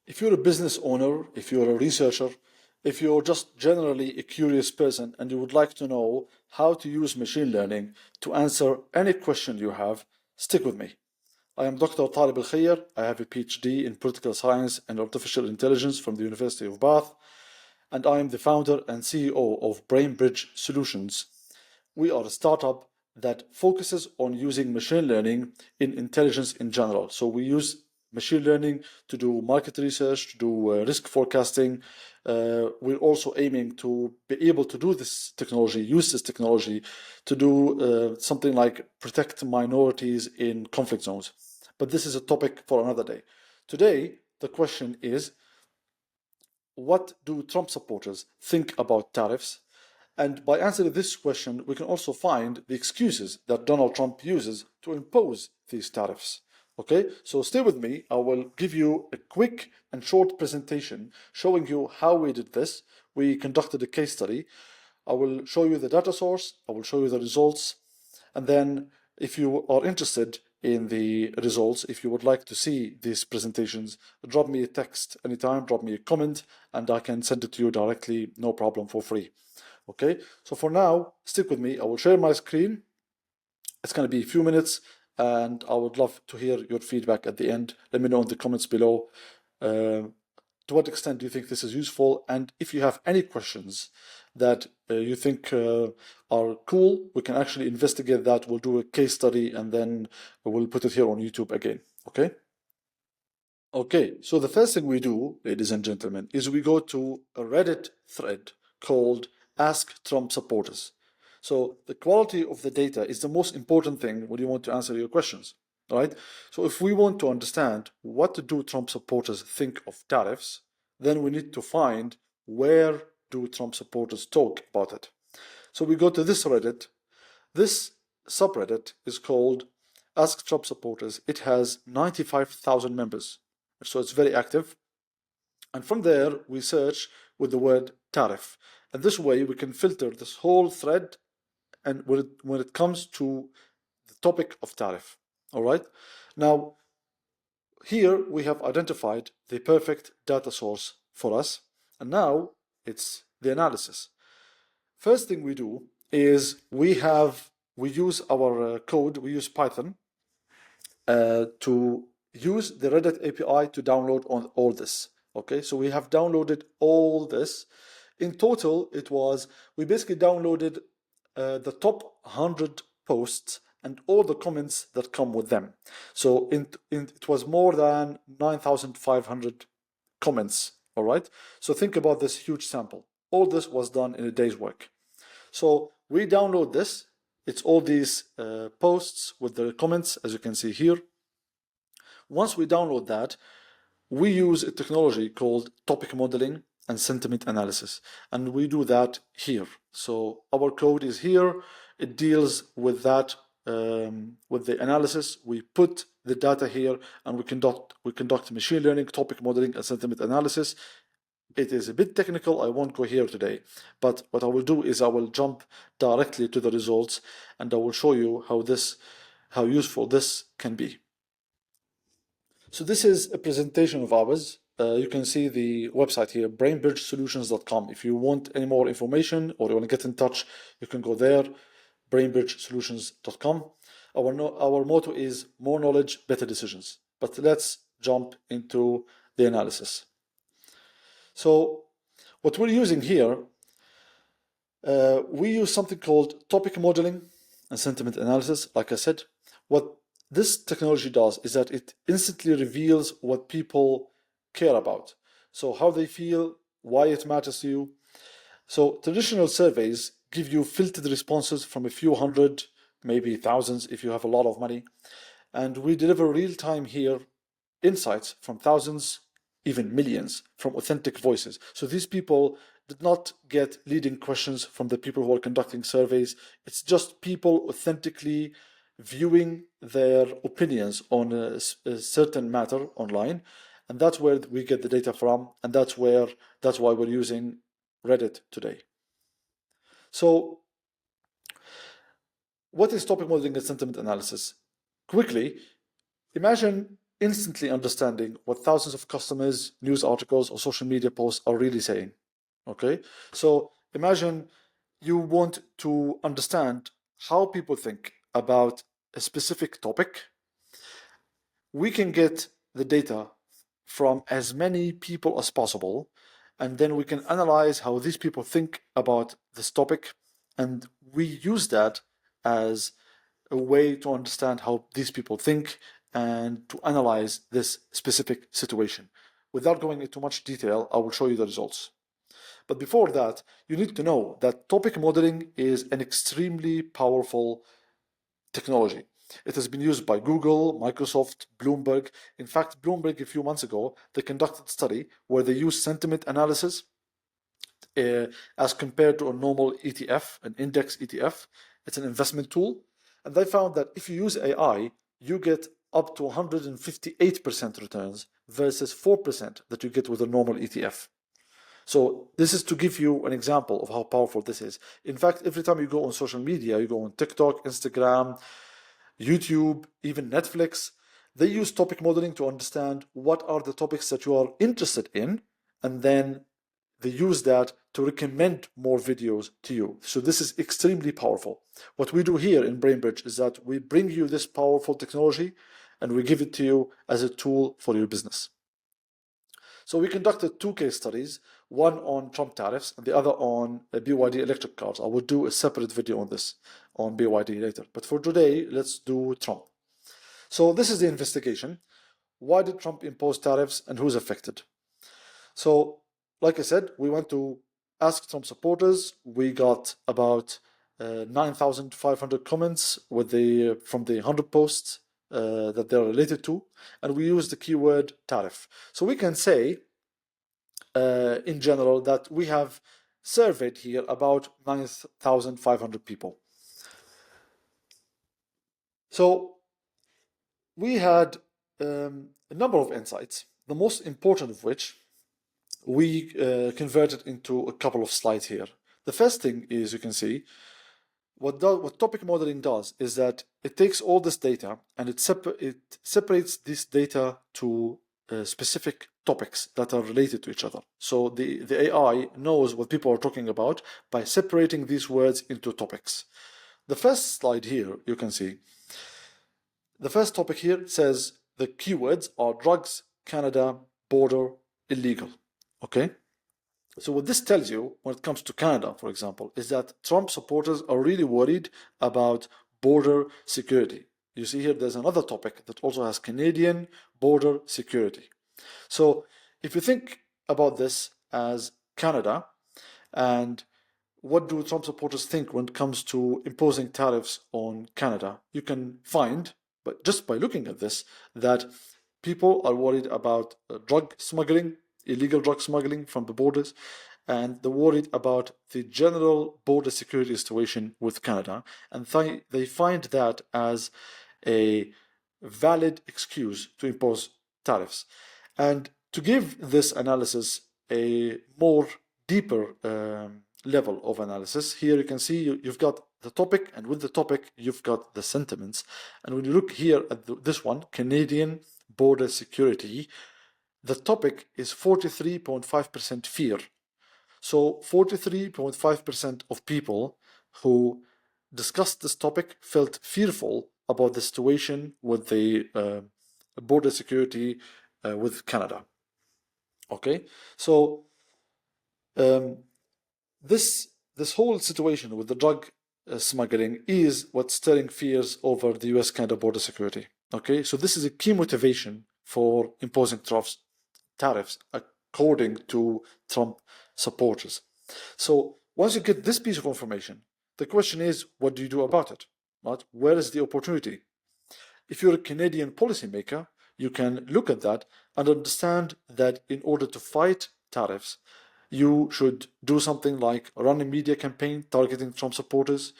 If you're a business owner, if you're a researcher, if you're just generally a curious person and you would like to know how to use machine learning to answer any question you have, stick with me. I am Dr. Talib Al Khair. I have a PhD in political science and artificial intelligence from the University of Bath, and I am the founder and CEO of BrainBridge Solutions. We are a startup that focuses on using machine learning in intelligence in general. So we use machine learning to do market research, to do risk forecasting. We're also aiming to be able to do this technology, use this technology to do something like protect minorities in conflict zones. But this is a topic for another day. Today, the question is, what do Trump supporters think about tariffs? And by answering this question, we can also find the excuses that Donald Trump uses to impose these tariffs. Okay, so stay with me. I will give you a quick and short presentation showing you how we did this. We conducted a case study. I will show you the data source, I will show you the results, and then if you are interested in the results, if you would like to see these presentations, drop me a text anytime, drop me a comment, and I can send it to you directly, no problem, for free. Okay, so for now, stick with me. I will share my screen. It's going to be a few minutes, and I would love to hear your feedback at the end. Let me know in the comments below. To what extent do you think this is useful? And if you have any questions that you think are cool, we can actually investigate that. We'll do a case study and then we'll put it here on YouTube again. Okay? Okay, so the first thing we do, ladies and gentlemen, is we go to a Reddit thread called AskTrumpSupporters. So the quality of the data is the most important thing when you want to answer your questions, right? So if we want to understand what do Trump supporters think of tariffs, then we need to find where do Trump supporters talk about it. So we go to this Reddit. This subreddit is called Ask Trump Supporters. It has 95,000 members, so it's very active. And from there, we search with the word tariff. And this way, we can filter this whole thread and when it comes to the topic of tariff. All right. Now, here we have identified the perfect data source for us. And now it's the analysis. First thing we do is we use our code, we use Python to use the Reddit API to download on all this. Okay, so we have downloaded all this. In total, we basically downloaded the top 100 posts and all the comments that come with them. So it was more than 9,500 comments, all right? So think about this huge sample. All this was done in a day's work. So we download this. It's all these posts with the comments, as you can see here. Once we download that, we use a technology called topic modeling and sentiment analysis, and we do that here. So our code is here. It deals with that, with the analysis. We put the data here, and we conduct machine learning, topic modeling, and sentiment analysis. It is a bit technical. I won't go here today, but what I will do is I will jump directly to the results, and I will show you how useful this can be. So this is a presentation of ours. You can see the website here, brainbridgesolutions.com. If you want any more information or you want to get in touch, you can go there, brainbridgesolutions.com. Our motto is more knowledge, better decisions. But let's jump into the analysis. So what we're using here, we use something called topic modeling and sentiment analysis. Like I said, what this technology does is that it instantly reveals what people care about. So how they feel, why it matters to you. So traditional surveys give you filtered responses from a few hundred, maybe thousands if you have a lot of money. And we deliver real-time here insights from thousands, even millions, from authentic voices. So these people did not get leading questions from the people who are conducting surveys. It's just people authentically viewing their opinions on a certain matter online, and that's where we get the data from, and that's why we're using Reddit today. So what is topic modeling and sentiment analysis? Quickly, imagine instantly understanding what thousands of customers, news articles, or social media posts are really saying. Okay, so imagine you want to understand how people think about a specific topic. We can get the data from as many people as possible, and then we can analyze how these people think about this topic, and we use that as a way to understand how these people think and to analyze this specific situation. Without going into much detail, I will show you the results. But before that, you need to know that topic modeling is an extremely powerful technology. It has been used by Google, Microsoft, Bloomberg. In fact, Bloomberg, a few months ago, they conducted a study where they used sentiment analysis as compared to a normal ETF, an index ETF. It's an investment tool. And they found that if you use AI, you get up to 158% returns versus 4% that you get with a normal ETF. So this is to give you an example of how powerful this is. In fact, every time you go on social media, you go on TikTok, Instagram, YouTube, even Netflix, they use topic modeling to understand what are the topics that you are interested in, and then they use that to recommend more videos to you. So this is extremely powerful. What we do here in BrainBridge is that we bring you this powerful technology and we give it to you as a tool for your business. So we conducted 2 case studies, one on Trump tariffs and the other on BYD electric cars. I will do a separate video on this, on BYD later. But for today, let's do Trump. So this is the investigation. Why did Trump impose tariffs and who's affected? So, like I said, we went to Ask Trump Supporters. We got about 9,500 comments from the 100 posts that they're related to, and we use the keyword tariff. So we can say, in general, that we have surveyed here about 9,500 people. So we had a number of insights, the most important of which we converted into a couple of slides here. The first thing is, you can see, what topic modeling does is that it takes all this data and it separates this data to specific topics that are related to each other. So the AI knows what people are talking about by separating these words into topics. The first slide here, you can see, the first topic here says the keywords are drugs, Canada, border, illegal. Okay? So what this tells you when it comes to Canada, for example, is that Trump supporters are really worried about border security. You see here there's another topic that also has Canadian border security. So if you think about this as Canada, and what do Trump supporters think when it comes to imposing tariffs on Canada, you can find, but just by looking at this, that people are worried about drug smuggling, illegal drug smuggling from the borders, and they're worried about the general border security situation with Canada, and they find that as a valid excuse to impose tariffs. And to give this analysis a more deeper level of analysis, here you can see you've got the topic, and with the topic you've got the sentiments. And when you look here at this one, Canadian border security, the topic is 43.5% fear. So 43.5% of people who discussed this topic felt fearful about the situation with the border security with Canada. Okay, so this whole situation with the drug smuggling is what's stirring fears over the US-Canada border security. Okay, so this is a key motivation for imposing tariffs according to Trump supporters. So once you get this piece of information, the question is, what do you do about it? Right? Where is the opportunity? If you're a Canadian policymaker, you can look at that and understand that in order to fight tariffs, you should do something like run a media campaign targeting Trump supporters.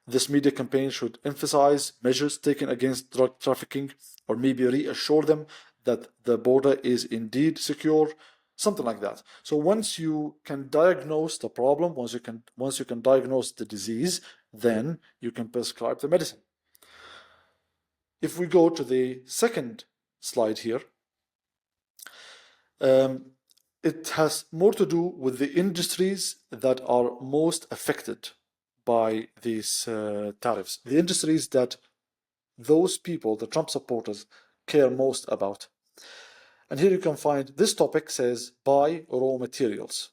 This media campaign should emphasize measures taken against drug trafficking, or maybe reassure them that the border is indeed secure, something like that. So once you can diagnose the problem, once you can diagnose the disease, then you can prescribe the medicine. If we go to the second slide here. It has more to do with the industries that are most affected by these tariffs, the industries that those people, the Trump supporters, care most about. And here you can find this topic says buy raw materials.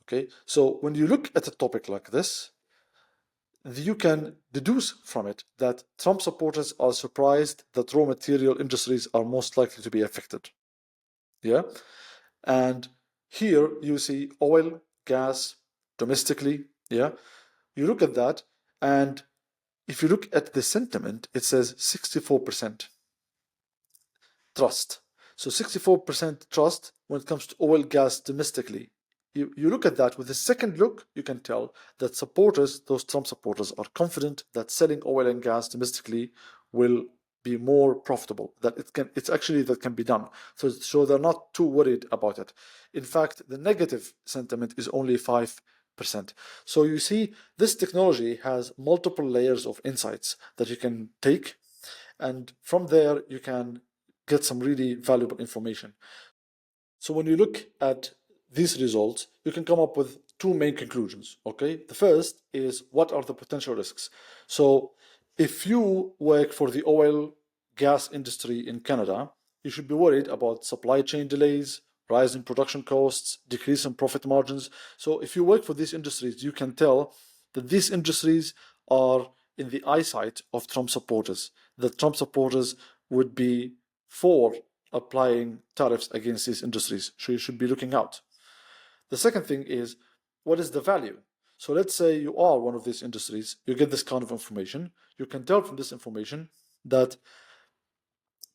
Okay, so when you look at a topic like this, you can deduce from it that Trump supporters are surprised that raw material industries are most likely to be affected. Yeah, and here you see oil, gas, domestically. Yeah, you look at that, and if you look at the sentiment, it says 64% trust. So 64% trust when it comes to oil, gas domestically. You look at that with a second look, you can tell that supporters, those Trump supporters, are confident that selling oil and gas domestically will be more profitable. That it's actually that can be done. So they're not too worried about it. In fact, the negative sentiment is only 5%. So you see, this technology has multiple layers of insights that you can take, and from there you can get some really valuable information. So when you look at these results, you can come up with two main conclusions. Okay, the first is what are the potential risks. So if you work for the oil gas industry in Canada, you should be worried about supply chain delays, rise in production costs, decrease in profit margins. So if you work for these industries, you can tell that these industries are in the eyesight of Trump supporters. That Trump supporters would be for applying tariffs against these industries. So you should be looking out. The second thing is, what is the value? So let's say you are one of these industries, you get this kind of information. You can tell from this information that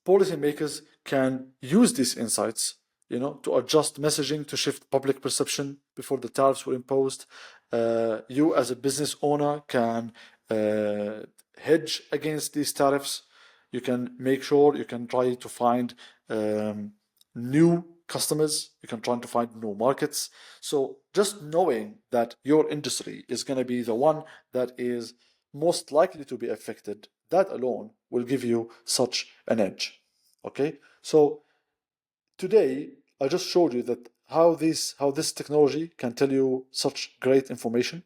policymakers can use these insights, to adjust messaging to shift public perception before the tariffs were imposed. You as a business owner can hedge against these tariffs. You can make sure you can try to find new customers. You can try to find new markets. So just knowing that your industry is going to be the one that is most likely to be affected, that alone will give you such an edge. Okay, so today I just showed you that how this technology can tell you such great information,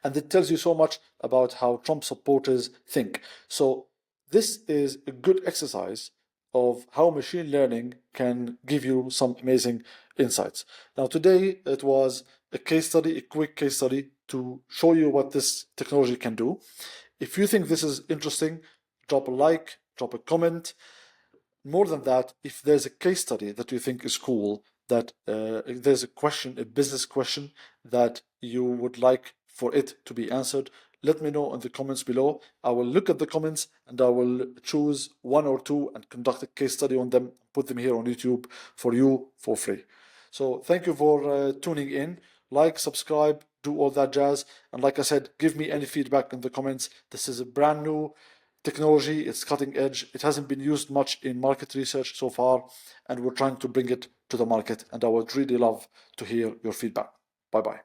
and it tells you so much about how Trump supporters think. So this is a good exercise of how machine learning can give you some amazing insights. Now today it was a case study, a quick case study to show you what this technology can do. If you think this is interesting, drop a like, drop a comment. More than that, if there's a case study that you think is cool, that if there's a question, a business question that you would like for it to be answered, let me know in the comments below. I will look at the comments and I will choose one or two and conduct a case study on them, put them here on YouTube for you for free. So thank you for tuning in. Like, subscribe, do all that jazz. And like I said, give me any feedback in the comments. This is a brand new technology, it's cutting edge. It hasn't been used much in market research so far, and we're trying to bring it to the market. And I would really love to hear your feedback. Bye bye.